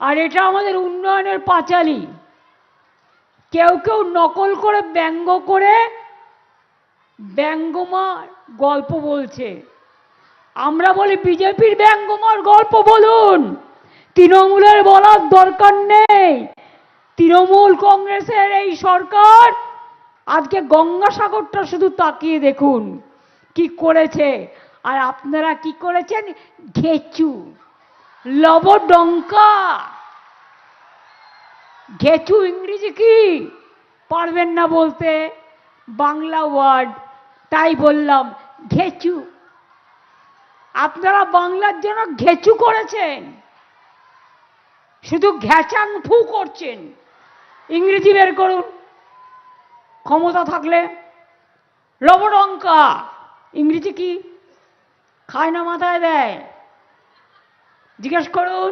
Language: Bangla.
আর এটা আমাদের উন্নয়নের পাঁচালী। কেউ কেউ নকল করে ব্যঙ্গ করে ব্যঙ্গমার গল্প বলছে। আমরা বলি বিজেপির ব্যঙ্গমার গল্প বলুন, তৃণমূলের বলার দরকার নেই। তৃণমূল কংগ্রেসের এই সরকার আজকে গঙ্গাসাগরটা শুধু তাকিয়ে দেখুন কি করেছে। আর আপনারা কি করেছেন? ঘেচু, লবডঙ্কা। ঘেচু ইংরেজি কি পারবেন না বলতে, বাংলা ওয়ার্ড, তাই বললাম ঘেচু। আপনারা বাংলার জন্য ঘেচু করেছেন, শুধু ঘ্যাচাং ফু করছেন। ইংরেজি বের করুন ক্ষমতা থাকলে। লবডঙ্কা ইংরেজি কি? খায় না মাথায় দেয়, জিজ্ঞেস করুন।